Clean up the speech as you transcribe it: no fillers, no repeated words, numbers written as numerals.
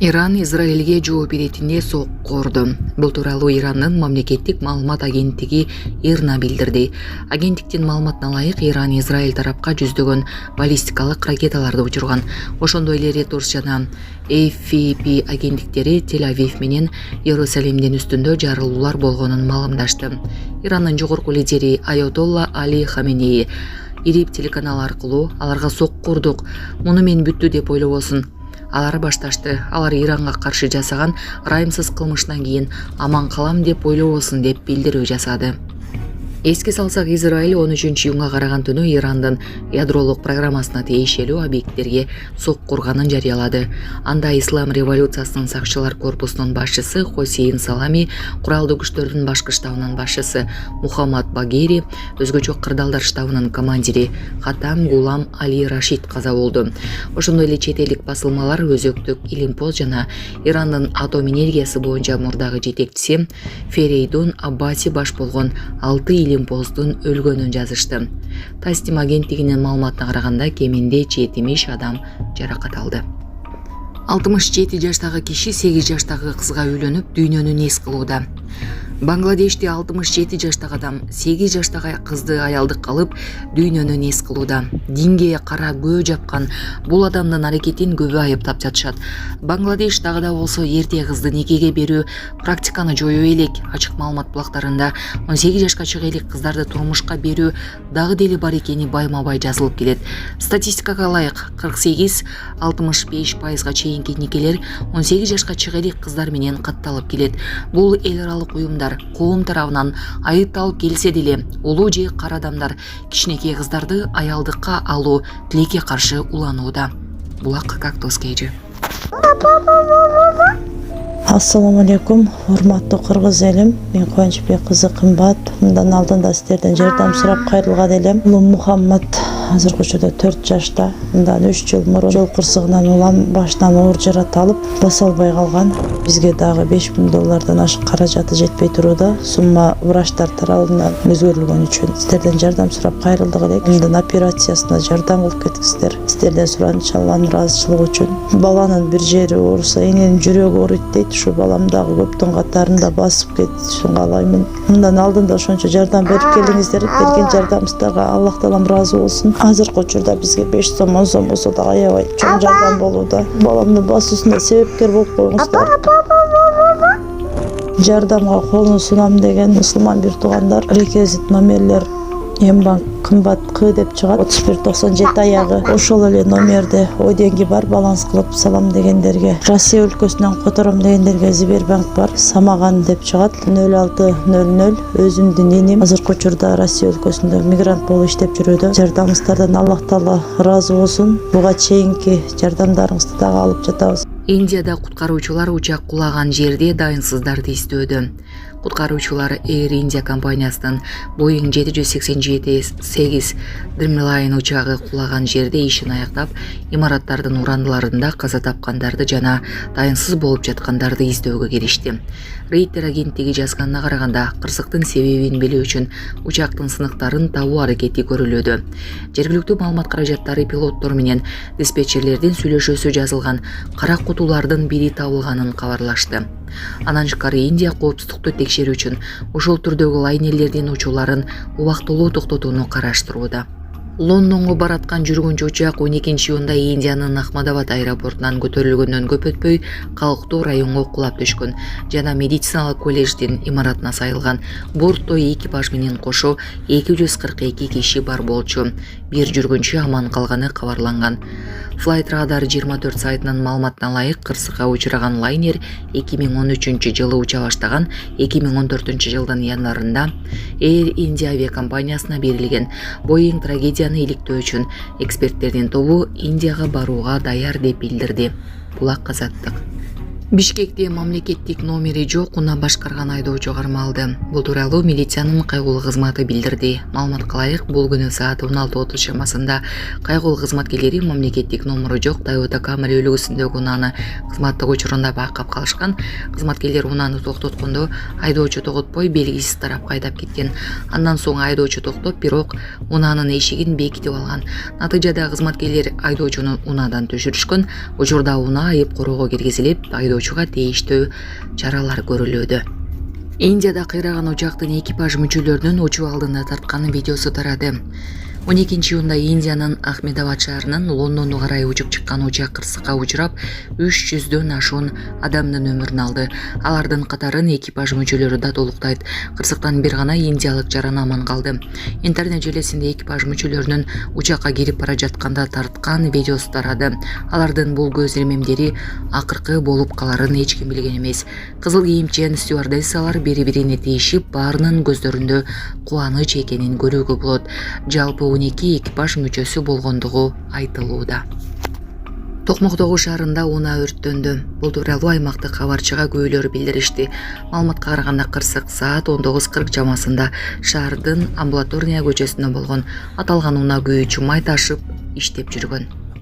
Иран Израилге жооп беретине сокку урду. Бул тууралуу Ирандын мамлекеттик маалымат агенттиги ИРНА билдирди. Агенттиктин маалыматына ылайык Иран Израиль тарапка жүздөгөн баллистикалык ракеталарды учурган. Ошондой эле Reuters жана AFP агенттиктери Тель-Авив менен Иерусалимдин үстүндө жарылуулар болгонун маалымдашты. Ирандын жогорку лидери Айатолла Али Хаменеи ирип телеканал аркылуу аларга сокку урдук, муну мен бүттү деп ойлобосун. Алар башташты. Алар Иранга каршы жасаган ырайымсыз кылмыштан кийин аман калам деп ойлобосун деп билдирүү жасады. Эске салсак, Израиль 13-июнга караган түнү Ирандын ядролук программасына тиешелүү объекттерге сокку урганын жарыялады. Анда Ислам революциясынын сакчылар корпусунун башчысы Хосейн Салами, куралдуу күчтөрдүн башкы штабынын башчысы Мухаммад Багири, өзгөчө кырдаалдар штабынын командири Хатам Гулам Али Рашид каза болду. Ошондой эле чет элдик басылмалар өзөктүк Илимпоз жана Ирандын атом энергиясы боюнча мурдагы жетекчиси Ферейдун Аббаси баш болгон 6 Илимпоздун өлгөнүн жазышты. Тастим агенттигинин маалыматына караганда кеминде 70 адам жаракат алды. 67 жаштагы киши 8 жаштагы кызга үйлөнүп, дүйнөнү эс кылууда. Бангладеште 67 жаштагы адам 8 жаштагы кызды аялдыкка алып, дүйнөнү эс кылууда. Динге кара көө жапкан бул адамдын аракетин көбү айыптап жатышат. Бангладеш дагы да болсо эрте кызды некеге берүү практиканы жоюу элек. Ачык маалымат булактарында 18 жашка чыга элек кыздарды турмушка берүү дагы деле бар экени байма-бай жазылып келет. Статистикага ылайык 48-65% чейинки никелер 18 жашка чыга элек кыздар менен катталып келет. Бул эл аралык уюмдар коом тарабынан айыпталып келсе деле, улуу же кара адамдар кичинекей кыздарды аялдыкка алуу тилекке каршы уланууда. Булак Кактус Кейжи. Ассаламу алейкум, урматтуу кыргыз элим. Мен Кубанычбек кызы Кымбат. Мындан алдында сиздерден жардам сурап кайрылган элем. Улум Мухаммад азыркы учурда 4 жашта. Мындан 3 жыл мурун жол кырсыгынан улам башынан оор жарат алып, баса албай калган. Бизге дагы $5000 ашык каражаты жетпей турууда. Сумма врачтар тарабынан өзгөрүлгөн үчүн сиздерден жардам сурап кайрылдык элек. Мындан операциясына жардам кылып кетиңиздер. Сиздерден суранычы Алланын ыраазычылыгы үчүн. Баланын бир жери ооруса, эненин жүрөгү ооруйт дейт. Ушу балам дагы көптүн катарында басып кетишин каалаймын. Мындан алдында ошончо жардам берип келиңиздер. Берген жардамыңыздарга Аллах таалам ыраазы болсун. Азыркы учурда бизге 5 сом, 10 сом болсо да аябай чоң жардам болууда. Баламдын басуусуна себепкер болуп коюңуздар. Жардамга колун сунам деген мусулман бир туугандар реквизит номерлер Эмбанк Кымбат К деп чыгат. 3197 аягы. Ошол эле номерде деньги бар, баланс кылып салам дегендерге. Россия өлкөсүнөн котором дегендерге Сбербанк бар. Самаган деп чыгат. 0600. Өзүмдүн энем азыркы учурда Россия өлкөсүндө мигрант болуп иштеп жүрүүдө. Жардамыңыздардан Аллах таала ыраазы болсун. Буга чейинки жардамдарыңызды дагы алып жатабыз. Индияда куткаруучулар учак кулаган жерде дайынсыздарды издөөдө. Куткаруучулар Air India компаниясынын Boeing 787-8 Dreamliner учагы кулаган жерде ишин аяктап, имараттардын урандыларында каза тапкандарды жана дайынсыз болуп жаткандарды издөөгө киришти. Рейтер агенттиги жазганына караганда, кырсыктын себебин билүү үчүн учактын сыныктарын табуу аракети көрүлүүдө. Жергиликтүү маалымат каражаттары пилоттор менен диспетчерлердин сүйлөшүүсү жазылган кара кутулардын бири табылганын кабарлашты. Анан тышкары Индия коопсуздукту текшерүү үчүн ушул түрдөгү лайнерлердин учууларын убактылуу токтотууну караштырууда. Лондонго бараткан жүргүнчү учак 12-июнда Индиянын Ахмадабад аэропортунан көтөрүлгөндөн көп өтпөй калктуу районго кулап түшкөн жана медициналык колледждин имаратына сайылган. Бортто экипаж менен кошо 242 киши бар болчу. Бир жүргүнчү аман калганы кабарланган. Flight Radar 24 сайтынын маалыматына ылайык, кырсыкка учураган лайнер 2013 жылы уча баштаган. 2014 жылдын январында Air India авиакомпаниясына берилген. Boeing трагедияны иликтөө үчүн эксперттердин тобу Индияга барууга даяр деп билдирди. Булак Азаттык. Бишкекте мамлекеттик номери жок унаа башкарган айдоочу кармалды. Бул тууралуу милициянын кайгылуу кызматы билдирди. Маалыматка ылайык, бул күнү саат 16:30 чамасында кайгылуу кызматкерлери мамлекеттик номери жок Toyota Camry үлгүсүндөгү унааны кызматтык учурунда байкап калышкан. Кызматкерлер унааны токтоткондо айдоочу тоготпой белгисиз тарапка айдап кеткен. Андан соң айдоочу токтоп, бирок унаанын эшигин бекитип алган. Натыйжада кызматкерлер айдоочуну унаадан түшүрүшкөн. Учурда унаа айып короого киргизилип, айдоочуга тийиштүү чаралар көрүлүүдө. Индияда кыйраган учактын экипаж мүчөлөрүнүн учуу алдына тарткан видеосу тарады. 12-июнда Индиянын Ахмедабад шаарынын Лондонду карай учуп чыккан учак кырсыкка учурап, 300дөн ашуун адамдын өмүрүн алды. Алардын катарын экипаж мүчөлөрү да толуктайт. Кырсыктан бир гана индиялык жаран аман калды. Интернет желесинде экипаж мүчөлөрүнүн учакка кирип бара жатканда тарткан видеосу тарады. Алардын бул көз илмемдери акыркы болуп каларын эч ким билген эмес. Кызыл кийимчен стюардессалар бири-бирине тийишип, баарынын көздөрүндө кубаныч экенин көрүүгө болот. Жалпы 12 экипаж мүчөсү болгондугу айтылууда. Токмоктогу шаарында унаа өрттөндү. Бул тууралуу аймактык кабарчыга күбөлөр билдиришти. Маалыматка караганда кырсык саат 19:40 чамасында шаардын Амбулаторния көчөсүндө болгон. Аталган унаа күйүүчү май ташып иштеп жүргөн.